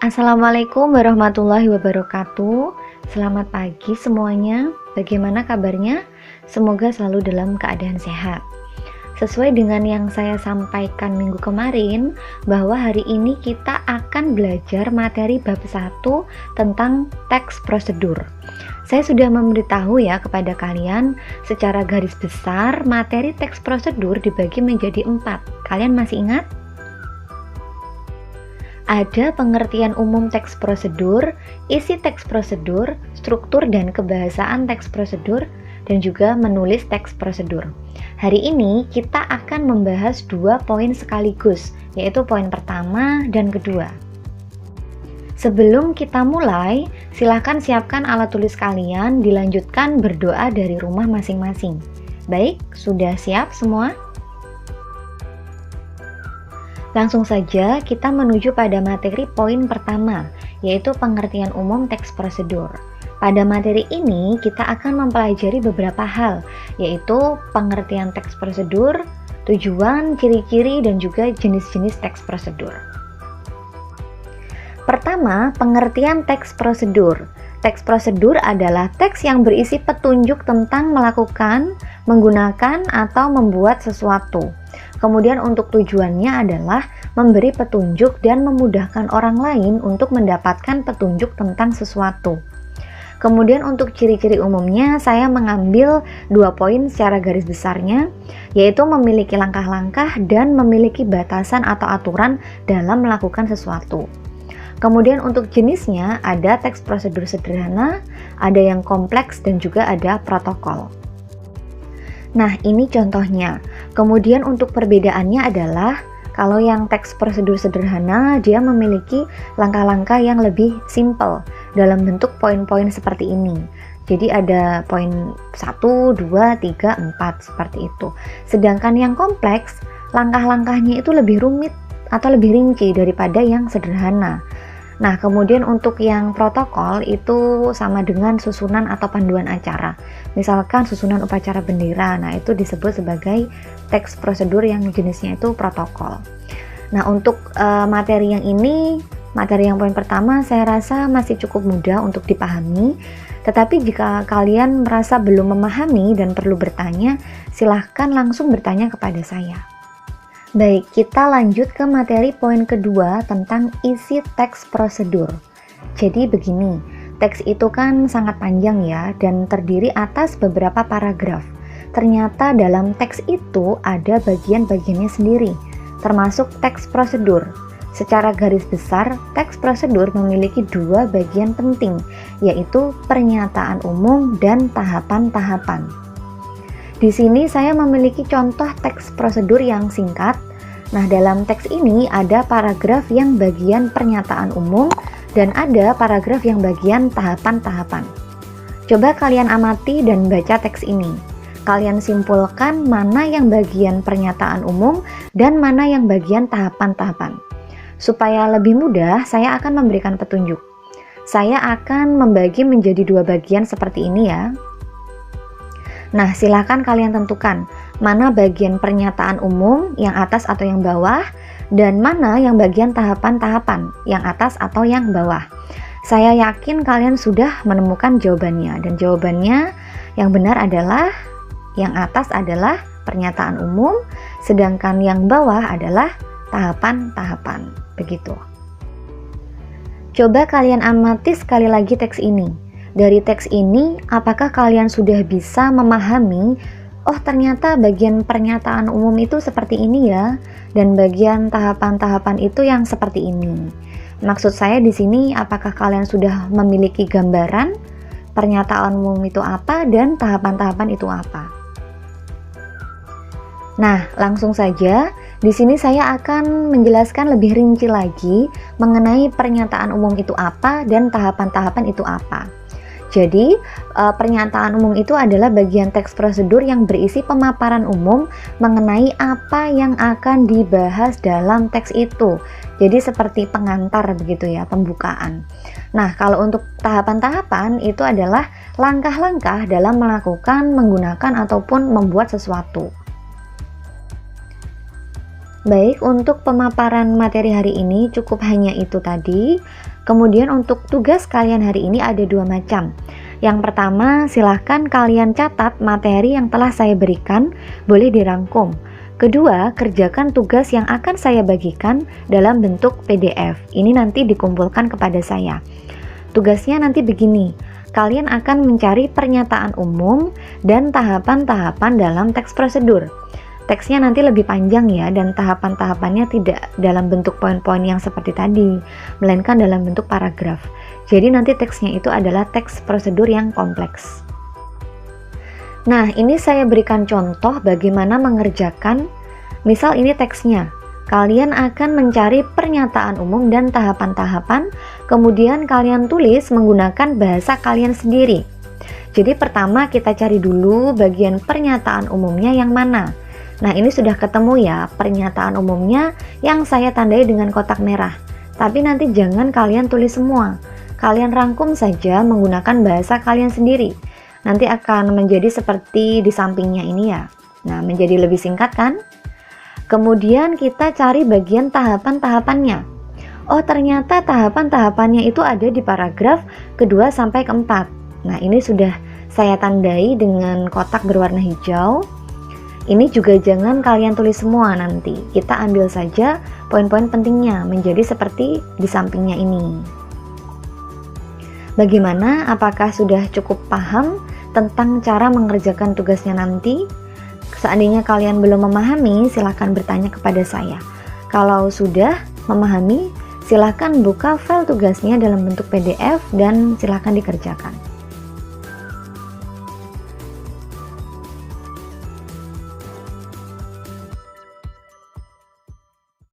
Assalamualaikum warahmatullahi wabarakatuh. Selamat pagi semuanya. Bagaimana kabarnya? Semoga selalu dalam keadaan sehat. Sesuai dengan yang saya sampaikan minggu kemarin, bahwa hari ini kita akan belajar materi bab 1 tentang teks prosedur. Saya sudah memberitahu ya kepada kalian secara garis besar materi teks prosedur dibagi menjadi 4. Kalian masih ingat? Ada pengertian umum teks prosedur, isi teks prosedur, struktur dan kebahasaan teks prosedur, dan juga menulis teks prosedur. Hari ini kita akan membahas 2 poin sekaligus, yaitu poin pertama dan kedua. Sebelum kita mulai, silakan siapkan alat tulis kalian, dilanjutkan berdoa dari rumah masing-masing. Baik, sudah siap semua? Langsung saja kita menuju pada materi poin pertama, yaitu pengertian umum teks prosedur. Pada materi ini kita akan mempelajari beberapa hal, yaitu pengertian teks prosedur, tujuan, ciri-ciri, dan juga jenis-jenis teks prosedur. Pertama, pengertian teks prosedur. Teks prosedur adalah teks yang berisi petunjuk tentang melakukan, menggunakan, atau membuat sesuatu. Kemudian untuk tujuannya adalah memberi petunjuk dan memudahkan orang lain untuk mendapatkan petunjuk tentang sesuatu. Kemudian untuk ciri-ciri umumnya saya mengambil 2 poin secara garis besarnya, yaitu memiliki langkah-langkah dan memiliki batasan atau aturan dalam melakukan sesuatu. Kemudian untuk jenisnya ada teks prosedur sederhana, ada yang kompleks, dan juga ada protokol. Nah, ini contohnya. Kemudian untuk perbedaannya adalah kalau yang teks prosedur sederhana dia memiliki langkah-langkah yang lebih simple dalam bentuk poin-poin seperti ini. Jadi ada poin 1, 2, 3, 4 seperti itu. Sedangkan yang kompleks, langkah-langkahnya itu lebih rumit atau lebih rinci daripada yang sederhana. Nah, kemudian untuk yang protokol itu sama dengan susunan atau panduan acara. Misalkan susunan upacara bendera, nah itu disebut sebagai teks prosedur yang jenisnya itu protokol. Nah, untuk materi yang ini, materi yang poin pertama saya rasa masih cukup mudah untuk dipahami. Tetapi jika kalian merasa belum memahami dan perlu bertanya, silahkan langsung bertanya kepada saya. Baik, kita lanjut ke materi poin kedua tentang isi teks prosedur. Jadi begini, teks itu kan sangat panjang ya dan terdiri atas beberapa paragraf. Ternyata dalam teks itu ada bagian-bagiannya sendiri, termasuk teks prosedur. Secara garis besar, teks prosedur memiliki 2 bagian penting, yaitu pernyataan umum dan tahapan-tahapan. Di sini saya memiliki contoh teks prosedur yang singkat. Nah, dalam teks ini ada paragraf yang bagian pernyataan umum dan ada paragraf yang bagian tahapan-tahapan. Coba kalian amati dan baca teks ini. Kalian simpulkan mana yang bagian pernyataan umum dan mana yang bagian tahapan-tahapan. Supaya lebih mudah, saya akan memberikan petunjuk. Saya akan membagi menjadi 2 bagian seperti ini ya. Nah, silakan kalian tentukan mana bagian pernyataan umum, yang atas atau yang bawah, dan mana yang bagian tahapan-tahapan, yang atas atau yang bawah. Saya yakin kalian sudah menemukan jawabannya, dan jawabannya yang benar adalah yang atas adalah pernyataan umum, sedangkan yang bawah adalah tahapan-tahapan. Begitu. Coba kalian amati sekali lagi teks ini. Dari teks ini, apakah kalian sudah bisa memahami, oh ternyata bagian pernyataan umum itu seperti ini ya, dan bagian tahapan-tahapan itu yang seperti ini. Maksud saya di sini, apakah kalian sudah memiliki gambaran pernyataan umum itu apa dan tahapan-tahapan itu apa? Nah, langsung saja, di sini saya akan menjelaskan lebih rinci lagi mengenai pernyataan umum itu apa dan tahapan-tahapan itu apa. Jadi, pernyataan umum itu adalah bagian teks prosedur yang berisi pemaparan umum mengenai apa yang akan dibahas dalam teks itu. Jadi seperti pengantar begitu ya, pembukaan. Nah, kalau untuk tahapan-tahapan itu adalah langkah-langkah dalam melakukan, menggunakan, ataupun membuat sesuatu. Baik, untuk pemaparan materi hari ini cukup hanya itu tadi. Kemudian untuk tugas kalian hari ini ada 2 macam. Yang pertama, silahkan kalian catat materi yang telah saya berikan, boleh dirangkum. Kedua, kerjakan tugas yang akan saya bagikan dalam bentuk PDF. Ini nanti dikumpulkan kepada saya. Tugasnya nanti begini, kalian akan mencari pernyataan umum dan tahapan-tahapan dalam teks prosedur. Teksnya nanti lebih panjang ya, dan tahapan-tahapannya tidak dalam bentuk poin-poin yang seperti tadi, melainkan dalam bentuk paragraf. Jadi nanti teksnya itu adalah teks prosedur yang kompleks. Nah, ini saya berikan contoh bagaimana mengerjakan. Misal ini teksnya, kalian akan mencari pernyataan umum dan tahapan-tahapan, kemudian kalian tulis menggunakan bahasa kalian sendiri. Jadi pertama kita cari dulu bagian pernyataan umumnya yang mana. Nah, ini sudah ketemu ya pernyataan umumnya yang saya tandai dengan kotak merah. Tapi nanti jangan kalian tulis semua. Kalian rangkum saja menggunakan bahasa kalian sendiri. Nanti akan menjadi seperti di sampingnya ini ya. Nah, menjadi lebih singkat kan? Kemudian kita cari bagian tahapan-tahapannya. Oh, ternyata tahapan-tahapannya itu ada di paragraf kedua sampai keempat. Nah, ini sudah saya tandai dengan kotak berwarna hijau. Ini juga jangan kalian tulis semua nanti. Kita ambil saja poin-poin pentingnya menjadi seperti di sampingnya ini. Bagaimana? Apakah sudah cukup paham tentang cara mengerjakan tugasnya nanti? Seandainya kalian belum memahami, silahkan bertanya kepada saya. Kalau sudah memahami, silahkan buka file tugasnya dalam bentuk PDF dan silahkan dikerjakan.